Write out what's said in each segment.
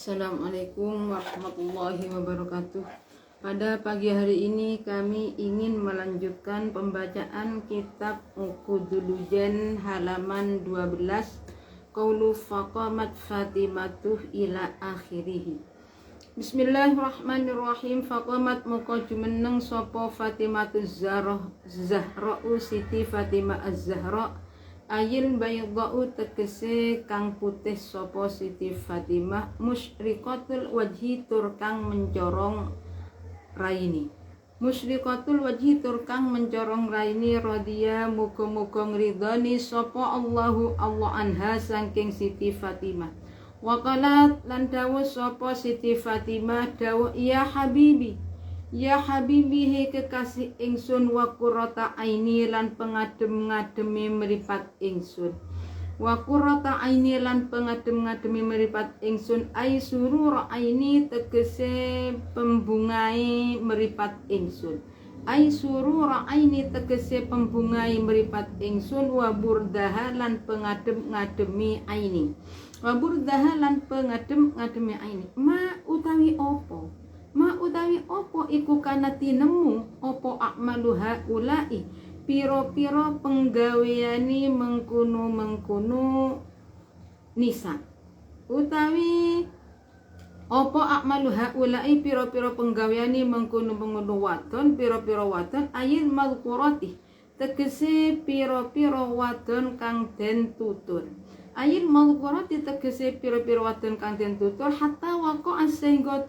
Assalamualaikum warahmatullahi wabarakatuh. Pada pagi hari ini kami ingin melanjutkan pembacaan kitab Uqudul halaman 12, Qaulu faqamat Fatimatuh ila akhirih. Bismillahirrahmanirrahim. Faqamat muka jumeneng sapa Fatimatuz Zahra'u Siti Fatimah Az-Zahra ayil baydha'u tegese kang putih sapa Siti Fatimah musyriqatul wajhi tur kang mencorong raini. Musyriqatul wajhi tur kang mencorong raini radhiya muga-muga ngridoni sapa Allahu Allah anha saking Siti Fatimah. Waqalat lan dawuh sapa Siti Fatimah dawuh ya habibi he kekasih ingsun wa qurrata aini lan pengadem-ngademi meripat ingsun. Wa qurrata aini lan pengadem-ngademi meripat ingsun ai surur aini tegese pembungai meripat ingsun. Ai surur aini tegese pembungai meripat ingsun wa burdaha lan pengadem-ngademi aini. Wa burdaha lan pengadem-ngademi aini. Ma utawi opo iku kana tinemu opo akmaluha ulai piro-piro penggaweani mengkono nisa utawi opo akmaluha ulai piro-piro penggaweani mengkono wadon piro-piro wadon ayil malqurati tegese piro-piro wadon kang den tutur. Ayil malqurati tegese piro-piro wadon kang den tutur hatta waqo sehingga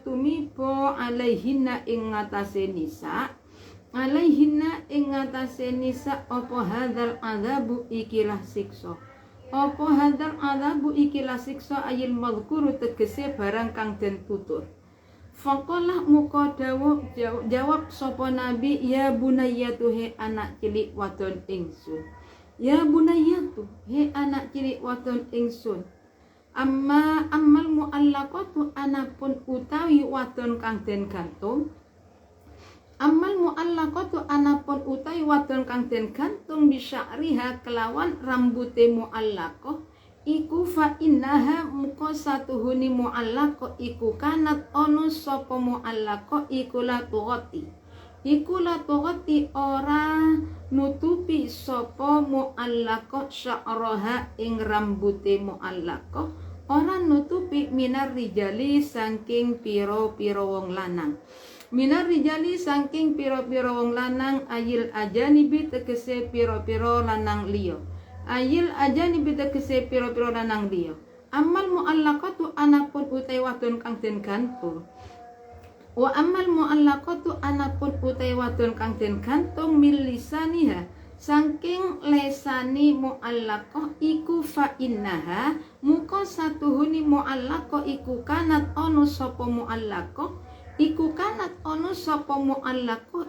tumibo alaihinna ing ngatasé nisa apa hadzal adzabu ikilah siksa ayil madhkuru tegese barang kang den tutur. Faqalah muka jawab sapa nabi ya bunayyatu he anak cilik wadon ingsun. Ya bunayyatu he anak cilik wadon ingsun. Ammal muallaqatu anapun utawi wadon kang den gantung. Ammal muallaqatu anapun utawi wadon kang den gantung bisya'riha kelawan rambute muallaqah iku fa innaha muka satuhuni muallaqah iku kanat ono sapa muallaqah iku la tughati ora nutupi sapa muallaqah sya'raha ing rambute muallaqah ora nutupi minar rijali saking piro-piro wong lanang. Minar rijali saking piro-piro wong lanang ayil ajanibi tegese piro-piro lanang liya. Ayil ajanibi tegese piro-piro lanang liya. Amal muallaqatu anapun utai wadon kang den gantung. Wa amal muallaqatu anapun utai wadon kang den gantung mil lisaniha saking lesani muallaqah iku fa innaha muka satuhuni muallaqah iku kanat ono sapa muallaqah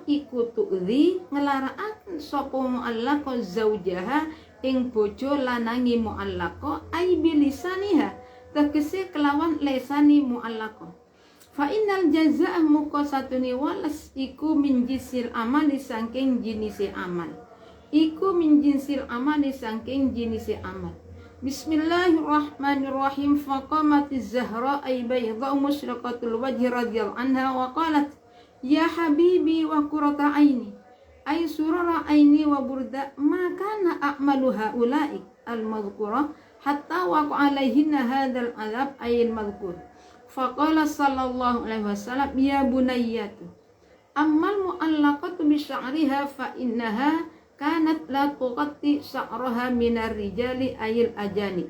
iku tu'dhi ngelaraaken sapa muallaqah zaujaha ing bojo lanangi muallaqah ai bilisaniha tegese kelawan lesani muallaqah. Fa innal jazaa muka satuni walas iku min jinsil amali saking jinise amal. Bismillahirrahmanirrahim. Faqamatiz Zahra ay baydha'u musyraqatul wajhi radhiyallahu anha wa qalat ya habibi wa qurrata aini ay surara aini wa burda ma kana a'malu haula'i al-madhkura hatta waqa alaihinna hadzal adab ay al-madhkur. Faqala sallallahu alaihi wasallam ya bunayyatu ammal muallaqatu bi sya'riha fa innaha kanat la tughatti sya'raha minar rijali ayil ajani.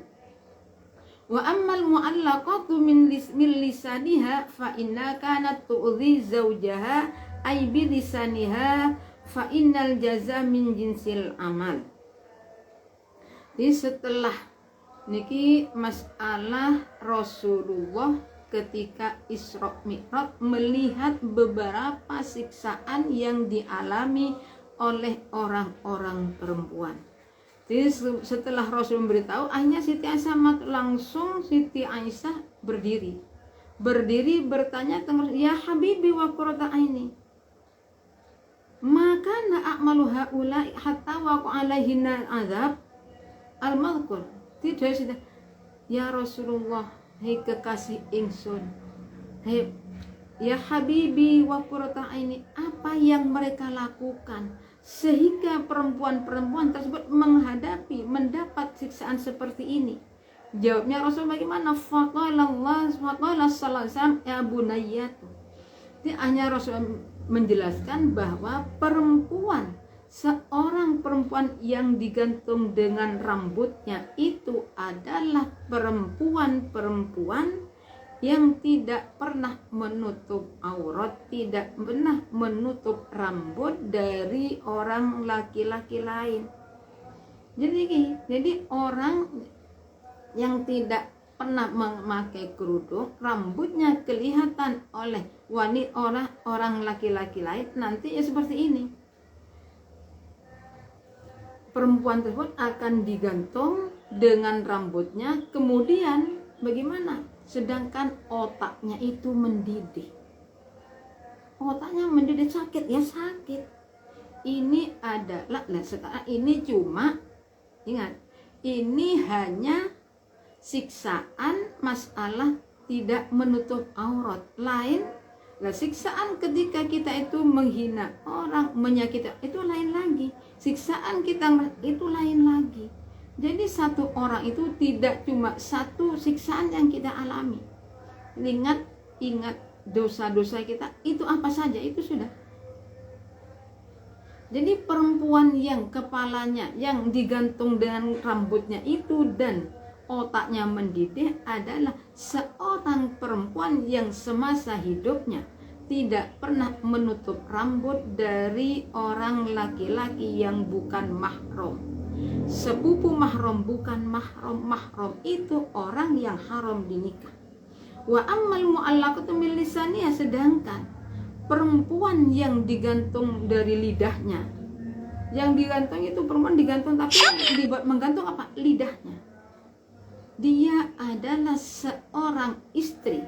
Wa ammal muallaqatu min lisaniha fa inna kanat tu'dhi zawjaha ay bi lisaniha fa innal jaza min jinsil amal. Di setelah niki masalah Rasulullah ketika Isra Mi'raj melihat beberapa siksaan yang dialami oleh orang-orang perempuan. Jadi setelah Rasul memberitahu, akhirnya Siti Aisyah langsung Siti Aisyah berdiri bertanya tentang ya habibi wa qurrata aini maka na a'malu haula hatta waqa alaihinna azab al-madhkur. Tidak sudah ya Rasulullah, hei kekasih ingsun, hei ya habibi wa qurrata aini, apa yang mereka lakukan sehingga perempuan-perempuan tersebut mendapat siksaan seperti ini? Jawabnya Rasul bagaimana? Faqala sallallahu alaihi wasallam ya bunayyatu. Jadi hanya Rasul menjelaskan bahwa seorang perempuan yang digantung dengan rambutnya itu adalah perempuan yang tidak pernah menutup aurat, tidak pernah menutup rambut dari orang laki-laki lain. Jadi orang yang tidak pernah memakai kerudung, rambutnya kelihatan oleh orang laki-laki lain, nanti ya seperti ini. Perempuan tersebut akan digantung dengan rambutnya, kemudian bagaimana? Sedangkan otaknya itu mendidih. Otaknya mendidih, sakit ya sakit. Ini adalah, sekarang ini cuma, ingat, ini hanya siksaan masalah tidak menutup aurat. Lain, siksaan ketika kita itu menghina orang, menyakiti, itu lain lagi. Siksaan kita itu lain lagi. Jadi satu orang itu tidak cuma satu siksaan yang kita alami. Ingat dosa-dosa kita itu apa saja, itu sudah. Jadi perempuan yang kepalanya yang digantung dengan rambutnya itu dan otaknya mendidih adalah seorang perempuan yang semasa hidupnya tidak pernah menutup rambut dari orang laki-laki yang bukan mahram. Sepupu mahram bukan mahram. Mahram itu orang yang haram dinikah. Wa ammal mu'allaqatu min lisaniha, sedangkan perempuan yang digantung dari lidahnya. Yang digantung itu perempuan digantung, tapi menggantung apa? Lidahnya. Dia adalah seorang istri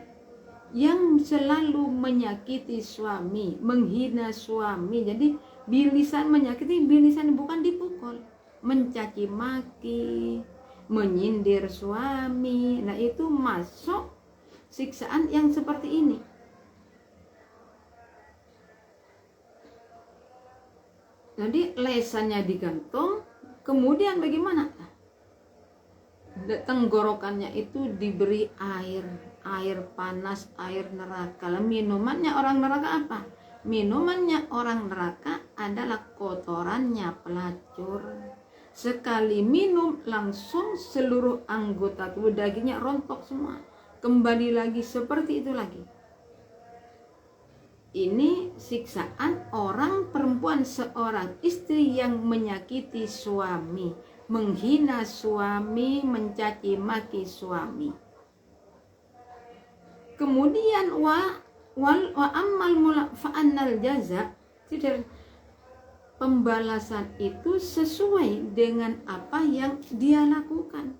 yang selalu menyakiti suami, menghina suami. Jadi bilisan menyakiti, bilisan bukan dipukul, mencaci maki, menyindir suami. Nah, itu masuk siksaan yang seperti ini. Jadi lesannya digantung, kemudian bagaimana? Tenggorokannya itu diberi air panas, air neraka. Minumannya orang neraka apa? Minumannya orang neraka adalah kotorannya pelacur. Sekali minum langsung seluruh anggota tubuh dagingnya rontok semua, kembali lagi seperti itu lagi. Ini siksaan orang perempuan, seorang istri yang menyakiti suami, menghina suami, mencaci maki suami. Kemudian wa ammal fa'annal jaza, tidak, pembalasan itu sesuai dengan apa yang dia lakukan.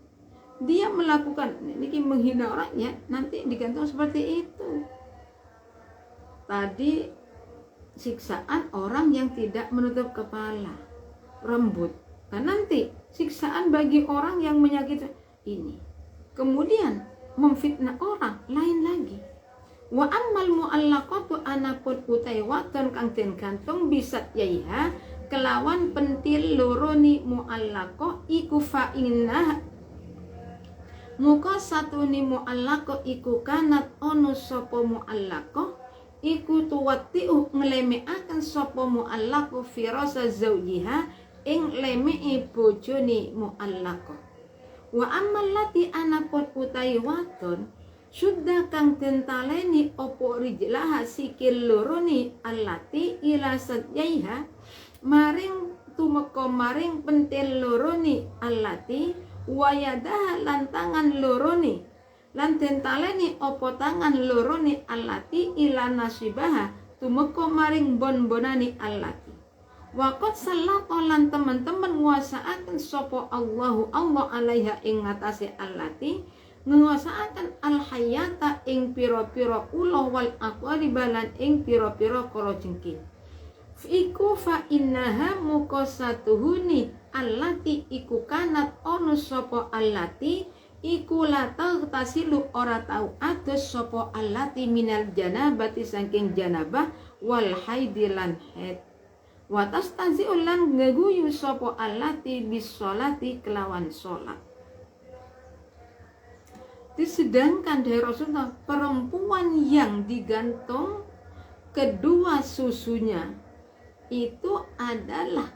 Dia melakukan ini, menghina orang, ya nanti digantung seperti itu. Tadi siksaan orang yang tidak menutup kepala, rambut. Nah, nanti siksaan bagi orang yang menyakiti ini. Kemudian memfitnah orang, lain lagi. Wa ammal mu'allaqatu anapun utai waton kang den gantung bisat yaiha kelawan pentil loroni mu'allaqo iku fa inna muka satuni mu'allaqo iku kanat ono sapa mu'allaqo iku tuwatti'u nglemeaken sapa mu'allaqo firasa zaujiha ing lemei bojone mu'allaqo. Wa ammal lati anapun utai waton sudah kang den taleni opo rijlaha sikil loroni allati ila sadyaiha maring tumeka maring pentil loroni allati wayadaha lan tangan loroni lan den taleni opo tangan loroni allati ila nasibaha tumeka maring bon-bonani allati waqad sallata lan teman-teman nguasaaken sapa Allahu Allah alaiha ing ngatasé allati nguasaaken al-hayata ing pira-pira ula wal aqwariba lan ing pira-pira kala jengking. Iku fa innaha muqassatuhuni allati iku kanat ono sapa allati iku lata tasilu ora tau atus sapa allati minal janabati saking janabah wal haidi lan haid wa tastazi'u lan ngeguyu sapa allati bis sholati kelawan salat. Sedangkan dari Rasulullah, perempuan yang digantung kedua susunya itu adalah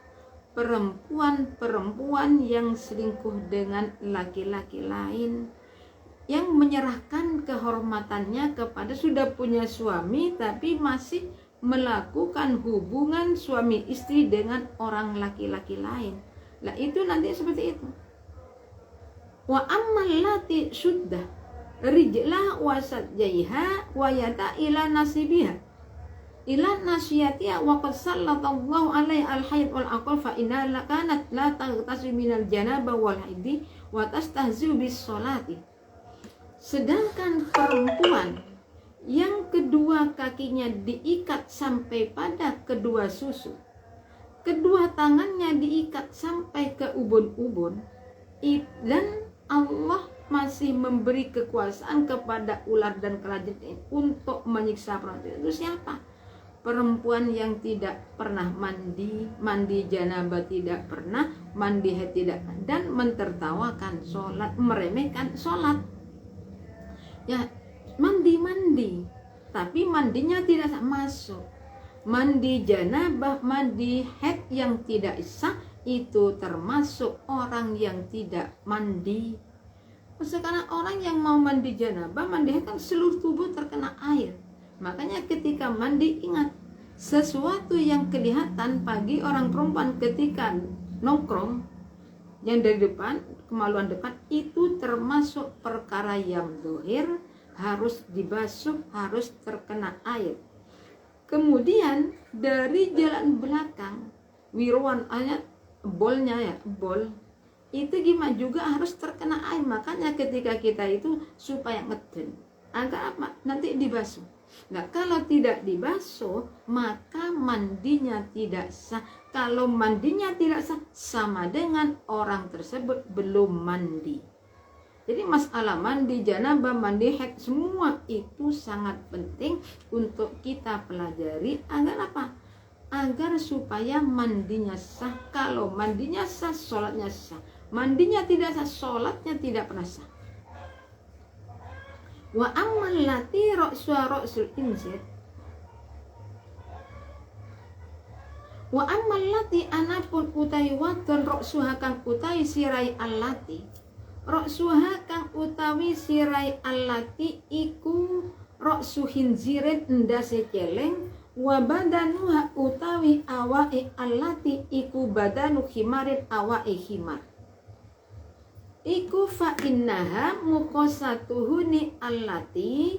perempuan yang selingkuh dengan laki-laki lain, yang menyerahkan kehormatannya kepada sudah punya suami tapi masih melakukan hubungan suami istri dengan orang laki-laki lain. Lah itu nanti seperti itu. Wa ammal lati suddah rijlah wasat jaiha wa yata ila nasibiha ila nasiyatiha wa qad sallallahu alaihi al-hayd wal aqal fa inna kanat la taghtasi minal janaba wal haidi wa tastahzi bis salati. Sedangkan perempuan yang kedua kakinya diikat sampai pada kedua susu, kedua tangannya diikat sampai ke ubun-ubun, dan Allah masih memberi kekuasaan kepada ular dan kelajin untuk menyiksa perempuan itu siapa? Perempuan yang tidak pernah mandi janabah tidak pernah, mandi haid tidak, dan mentertawakan sholat, meremehkan sholat. Ya, mandi, tapi mandinya tidak masuk. Mandi janabah, mandi haid yang tidak sah itu termasuk orang yang tidak mandi. Sekarang orang yang mau mandi janabah, mandi haid kan seluruh tubuh terkena air. Makanya ketika mandi ingat, sesuatu yang kelihatan bagi orang perempuan ketika nongkrong yang dari depan, kemaluan depan itu termasuk perkara yang zahir, harus dibasuh, harus terkena air. Kemudian dari jalan belakang, wiruan ayat bolnya ya, bol itu gimana juga harus terkena air. Makanya ketika kita itu supaya ngeden agar apa? Nanti dibasuh. Nah, kalau tidak dibasuh maka mandinya tidak sah. Kalau mandinya tidak sah sama dengan orang tersebut belum mandi. Jadi masalah mandi janabah, mandi haid, semua itu sangat penting untuk kita pelajari agar apa? Agar supaya mandinya sah. Kalau mandinya sah, sholatnya sah. Mandinya tidak sah, sholatnya tidak pernah sah. Wa ammal lati ra'sul inzir. Wa ammal lati anapun utai wadon ra'suha kang utai sirai allati. Ra'suha kang utawi sirai allati iku ra'su hinzirin endase celeng. Wa badanuha utawi awake allati iku badanu khimarin awake khimar. Iku fa innaha muqasatuhuni allati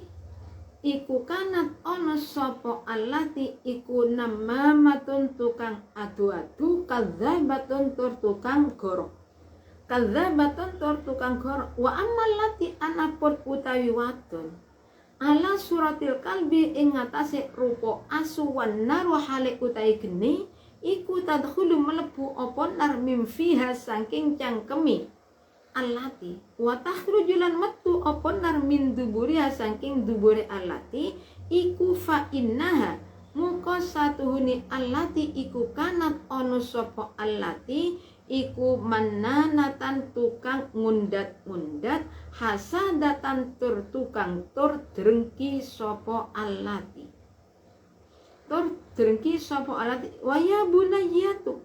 iku kanat ono sopo allati iku namamatun tukang adu-adu kadzabatun tur tukang gorok. Kadzabatun tur tukang gorok. Wa amallati anapun utawi wadon ala suratil kalbi ing ngatasé rupa asu wan naru hale utawi geni iku tadkhulu mlebu apa nar mim fiha saking cangkemi allati wa takhrujulan metu apa nar min duburiha saking dubure allati iku fa innaha muka satuhuni allati iku kanat ono sapa allati iku mananatan tukang ngundat-ngundat hasadatan tur tukang tur drengki sapa allati tur drengki sapa allati waya bunayatu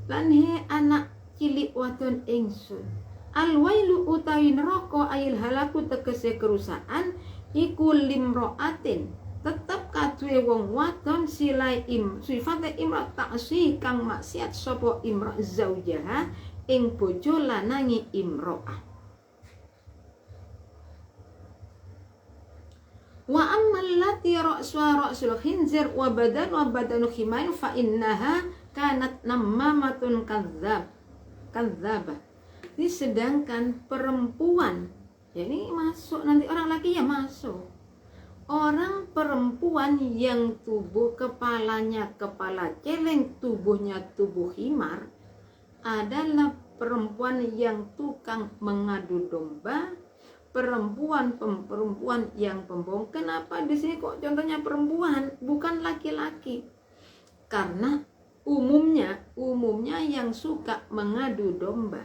lan he anak cilik wadon ingsun alwailu utawi neraka ayil halaku tegese kerusakan iku limroatin tetep kaduwe wong wadon silai sifate imra taksi kang maksiat sapa imra zaujaha ing bojo lanangi imroah. Wa ammal lati ra'sul khinzir wa badanu khimain fa innaha kanat namamatun kadzabah. Ini sedangkan perempuan, ya ini masuk nanti orang laki ya masuk. Orang perempuan yang tubuh kepalanya kepala celeng, tubuhnya tubuh khimar adalah perempuan yang tukang mengadu domba, perempuan yang pembohong. Kenapa di sini kok contohnya perempuan, bukan laki-laki? Karena umumnya yang suka mengadu domba,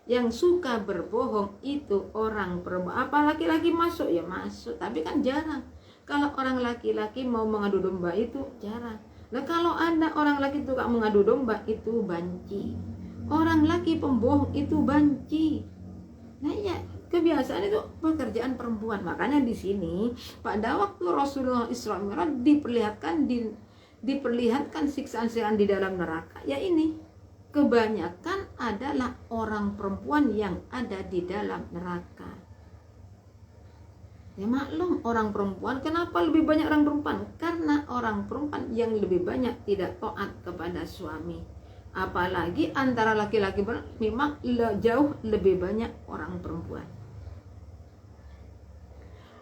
yang suka berbohong itu orang perempuan. Apa laki-laki masuk? Ya masuk, tapi kan jarang. Kalau orang laki-laki mau mengadu domba itu jarang. Nah kalau ada orang laki tukang mengadu domba itu banci. Orang laki pembohong itu banci. Nah ya, kebiasaan itu pekerjaan perempuan. Makanya di sini pada waktu Rasulullah Isra Mi'raj diperlihatkan siksaan-siksaan di dalam neraka. Ya ini kebanyakan adalah orang perempuan yang ada di dalam neraka. Ya maklum orang perempuan, kenapa lebih banyak orang perempuan? Karena orang perempuan yang lebih banyak tidak taat kepada suami. Apalagi antara laki-laki memang jauh lebih banyak orang perempuan.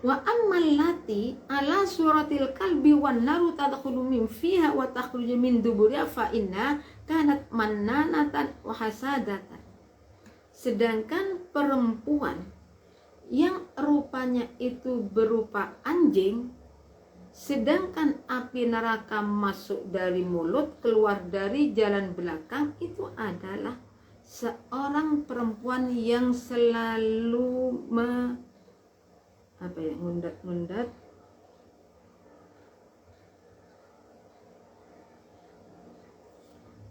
Wa ammal lati ala suratil kalbi wan naru tadkhulu min fiha wa takhruju min duburiha fa inna kanat mannanatan wa hasadatan. Sedangkan perempuan yang rupanya itu berupa anjing, sedangkan api neraka masuk dari mulut, keluar dari jalan belakang, itu adalah seorang perempuan yang selalu ngundat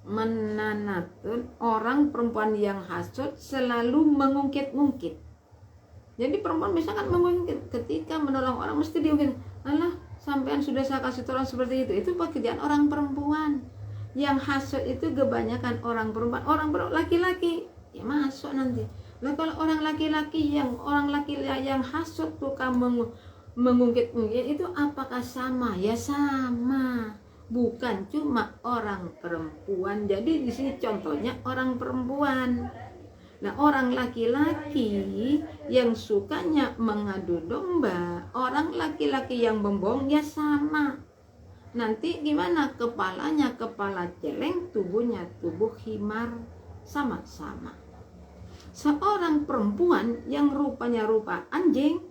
menanatun, orang perempuan yang hasud selalu mengungkit-ungkit. Jadi perempuan misalkan mengungkit, ketika menolong orang mesti diungkit, alah sampean sudah saya kasih tolong seperti itu. Itu pekerjaan orang perempuan. Yang hasud itu kebanyakan orang perempuan. Orang laki-laki ya masuk nanti. Nah kalau orang laki-laki yang hasud tukang mengungkit-ungkit itu apakah sama? Ya sama. Bukan cuma orang perempuan. Jadi di sini contohnya orang perempuan. Nah orang laki-laki yang sukanya mengadu domba, orang laki-laki yang membohong ya sama. Nanti gimana? Kepalanya kepala celeng, tubuhnya tubuh himar, sama-sama. Seorang perempuan yang rupanya rupa anjing,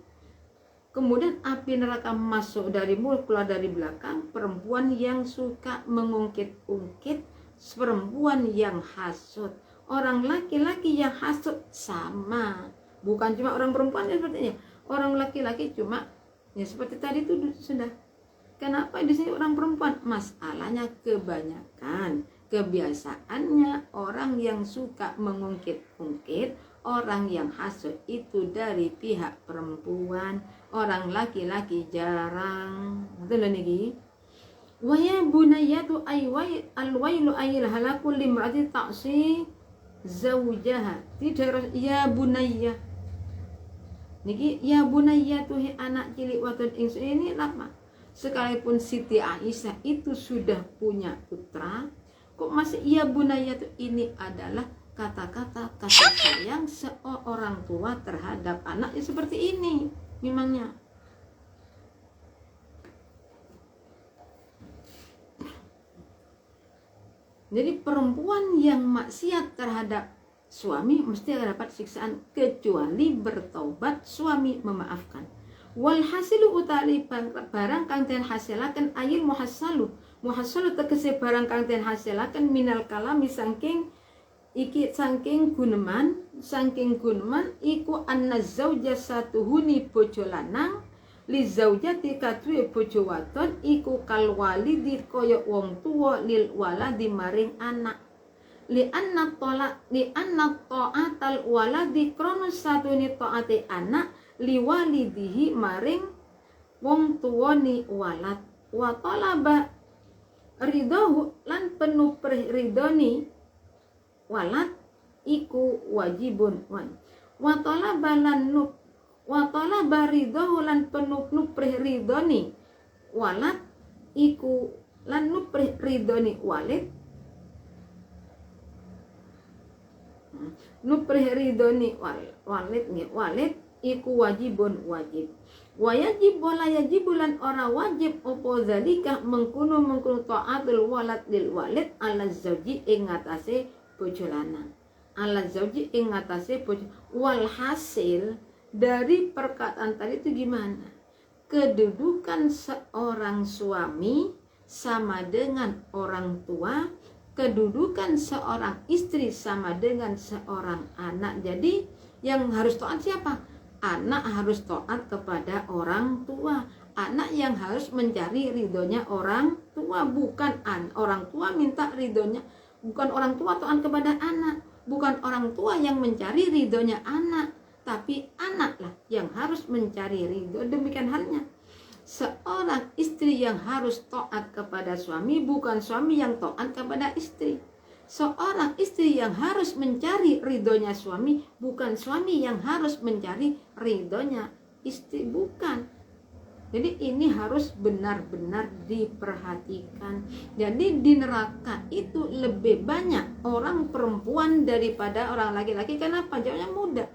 kemudian api neraka masuk dari mulut, keluar dari belakang, perempuan yang suka mengungkit-ungkit, perempuan yang hasud. Orang laki-laki yang hasud sama, bukan cuma orang perempuan ya sepertinya. Orang laki-laki cuma ya seperti tadi itu sudah. Kenapa di sini orang perempuan? Masalahnya kebanyakan kebiasaannya orang yang suka mengungkit-ungkit, orang yang hasud itu dari pihak perempuan, orang laki-laki jarang. Betul niki? Wa ya bunayyatu alwailu ayil halakul limrati ta'si zaujaha. Tidak ya bunayya. Niki ya bunayya tuh anak cilik wadon ingsun ini lama. Sekalipun Siti Aisyah itu sudah punya putra, kok masih ya bunayya tuh? Ini adalah kata-kata kasih sayang seorang tua terhadap anaknya seperti ini memangnya. Jadi perempuan yang maksiat terhadap suami mesti akan dapat siksaan kecuali bertobat, suami memaafkan. Walhasilu utali barang kang den hasilaken ayil muhassalu. Muhassalu tegese barang kang den hasilaken minal kalami saking guneman iku anna zauja satuhuni bojo lanang li zaujati kadue bojo wadon iku kal walidi kaya wong tuwa lil waladi maring anak. Li anna ta'atal waladi krono satune taate anak li walidihi maring wong tuwani walad. Wa talaba ridahu lan penuh ridoni walad iku wajibun wan. Wa talaba ridahu lan penuh ridoni walad iku lan ridoni walid ridoni walid iku wajibun wajib. Wa yajib wala yajibulan ora wajib opo zalika mengkuno taatul walad lil walid ala zauji ing ngatasé bojo lanang. ala zauji ing ngatasi bojo. Walhasil dari perkataan tadi itu gimana? Kedudukan seorang suami sama dengan orang tua, kedudukan seorang istri sama dengan seorang anak. Jadi yang harus taat siapa? Anak harus taat kepada orang tua. Anak yang harus mencari ridhonya orang tua, bukan orang tua minta ridhonya, bukan orang tua taat kepada anak, bukan orang tua yang mencari ridhonya anak, tapi anaklah yang harus mencari ridho. Demikian halnya seorang istri yang harus taat kepada suami, bukan suami yang taat kepada istri. Seorang istri yang harus mencari ridhonya suami, bukan suami yang harus mencari ridhonya istri, bukan. Jadi ini harus benar-benar diperhatikan. Jadi di neraka itu lebih banyak orang perempuan daripada orang laki-laki. Kenapa? Jawabnya mudah.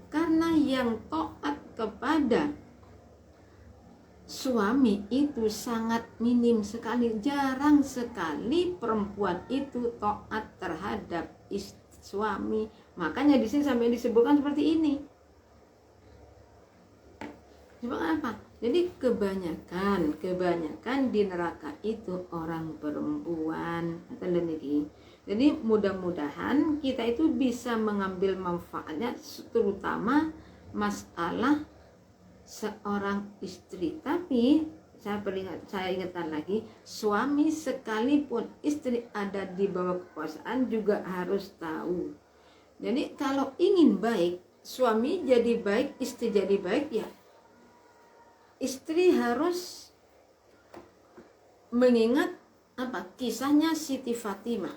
Karena yang taat kepada suami itu sangat minim sekali, jarang sekali perempuan itu taat terhadap suami. Makanya di sini sampai disebutkan seperti ini. Coba apa? Jadi kebanyakan di neraka itu orang perempuan. Jadi mudah-mudahan kita itu bisa mengambil manfaatnya, terutama masalah seorang istri. Tapi saya ingatkan lagi, suami sekalipun istri ada di bawah kekuasaan juga harus tahu. Jadi kalau ingin baik, suami jadi baik, istri jadi baik, ya istri harus mengingat kisahnya Siti Fatimah.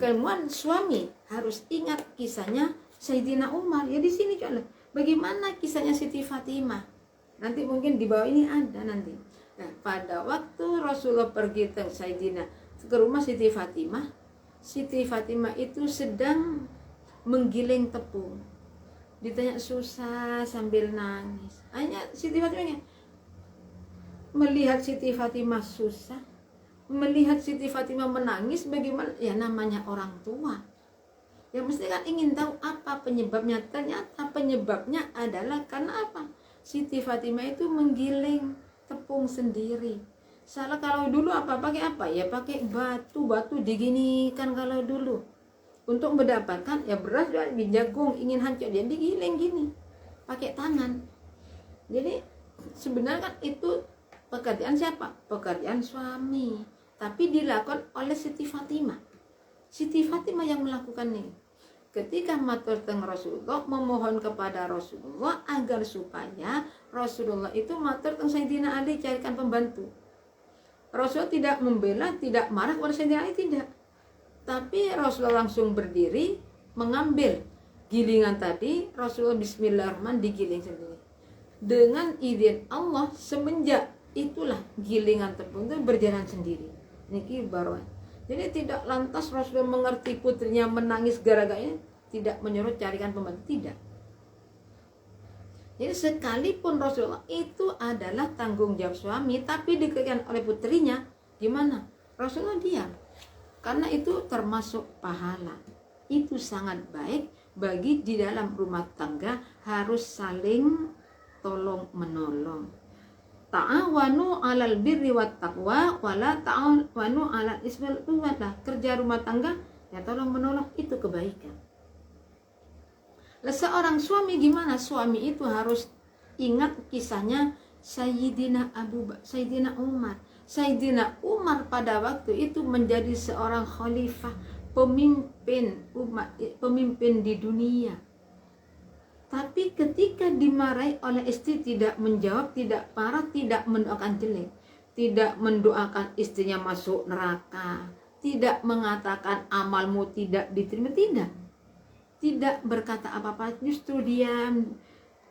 Kemudian suami harus ingat kisahnya Sayyidina Umar. Ya di sini coba bagaimana kisahnya Siti Fatimah. Nanti mungkin di bawah ini ada nanti. Nah, pada waktu Rasulullah pergi ke rumah Siti Fatimah itu sedang menggiling tepung. Ditanya susah sambil nangis. Hanya Siti Fatimah melihat Siti Fatimah susah, melihat Siti Fatimah menangis, bagaimana? Ya namanya orang tua. Ya mesti kan ingin tahu apa penyebabnya. Ternyata penyebabnya adalah karena apa? Siti Fatimah itu menggiling tepung sendiri. Salah kalau dulu pakai apa? Ya pakai batu diginikan kalau dulu. Untuk mendapatkan ya beras di jagung ingin hancur dia digiling gini pakai tangan. Jadi sebenarnya kan itu pekerjaan siapa? Pekerjaan suami, tapi dilakukan oleh Siti Fatimah. Siti Fatimah yang melakukan ini. Ketika matur teng Rasulullah, memohon kepada Rasulullah agar supaya Rasulullah itu matur teng Sayyidina Ali carikan pembantu. Rasulullah tidak membela, tidak marah kepada Sayyidina Ali, tidak. Tapi Rasulullah langsung berdiri mengambil gilingan tadi. Rasulullah bismillahirrahmanirrahim digiling sendiri. Dengan izin Allah, semenjak itulah gilingan tepung itu berjalan sendiri. Niki baru. Jadi tidak lantas Rasulullah mengerti putrinya menangis gara-gara tidak menyuruh carikan pembantu, tidak. Jadi sekalipun Rasulullah itu adalah tanggung jawab suami, tapi dikatakan oleh putrinya, gimana? Rasulullah diam. Karena itu termasuk pahala. Itu sangat baik bagi di dalam rumah tangga harus saling tolong menolong. Ta'awanu 'alal birri wat taqwa wa la ta'awanu 'alal ismi wal 'udwan. Kerja rumah tangga ya tolong menolong, itu kebaikan. Lah seorang suami gimana? Suami itu harus ingat kisahnya Sayyidina Umar. Sayyidina Umar pada waktu itu menjadi seorang khalifah, pemimpin umat, pemimpin di dunia. Tapi ketika dimarahi oleh istri tidak menjawab, tidak marah, tidak mendoakan jelek, tidak mendoakan istrinya masuk neraka, tidak mengatakan amalmu tidak diterima, tidak berkata apa-apa, justru diam,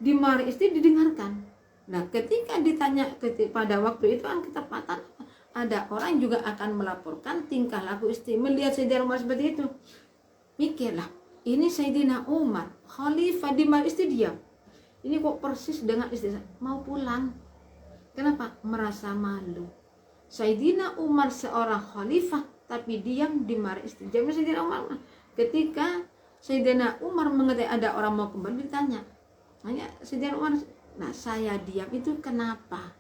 dimarahi istri didengarkan. Nah, ketika ditanya pada waktu itu kan ketepatan, ada orang juga akan melaporkan tingkah laku istri. Melihat Sayyidina Umar seperti itu, mikirlah, ini Sayyidina Umar khalifah dimarahi istri diam. Ini kok persis dengan istri mau pulang. Kenapa? Merasa malu. Sayyidina Umar seorang khalifah tapi diam dimarahi istri. Jadi Sayyidina Umar ketika Sayyidina Umar mengetahui ada orang mau kembali, ditanya. Hanya Sayyidina Umar, nah saya diam itu kenapa?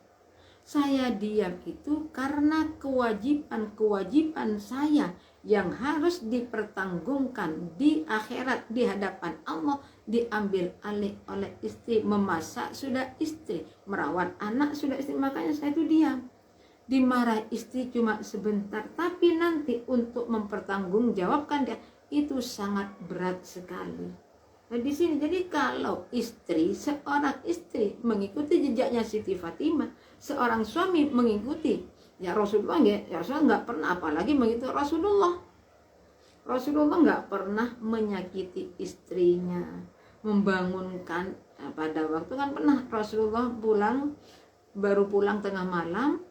Saya diam itu karena kewajiban saya yang harus dipertanggungkan di akhirat, di hadapan Allah, diambil alih oleh istri. Memasak sudah istri, merawat anak sudah istri, makanya saya itu diam. Dimarahi istri cuma sebentar, tapi nanti untuk mempertanggungjawabkan dia itu sangat berat sekali. Nah di sini jadi kalau seorang istri mengikuti jejaknya Siti Fatimah, seorang suami mengikuti ya Rasulullah nggak pernah, apalagi mengikuti Rasulullah nggak pernah menyakiti istrinya, membangunkan. Nah, pada waktu kan pernah Rasulullah baru pulang tengah malam,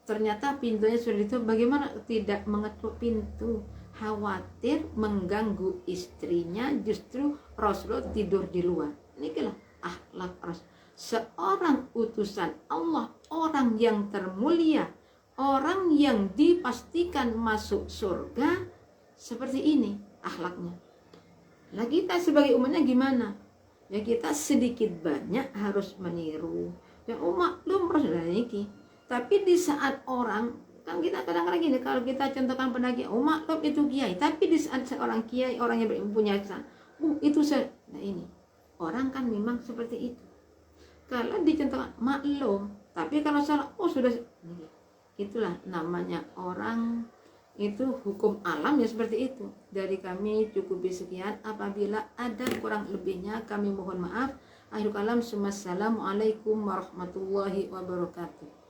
ternyata pintunya sudah ditutup. Bagaimana tidak mengetuk pintu, khawatir mengganggu istrinya, justru Rasulullah tidur di luar. Ini adalah akhlak Rasul, seorang utusan Allah, orang yang termulia, orang yang dipastikan masuk surga. Seperti ini akhlaknya. Nah kita sebagai umatnya gimana? Ya kita sedikit banyak harus meniru. Ya umat belum Rasulullah ini. Tapi di saat orang, kan kita kadang-kadang gini, kalau kita contohkan pendaki, maklum itu kiai, tapi di saat seorang kiai, orang yang punya kesan, itu nah ini orang kan memang seperti itu. Kalau dicontohkan maklum, tapi kalau salah, sudah, itulah namanya orang itu, hukum alam ya seperti itu. Dari kami cukupi sekian, apabila ada kurang lebihnya kami mohon maaf. Akhirul kalam, assalamualaikum warahmatullahi wabarakatuh.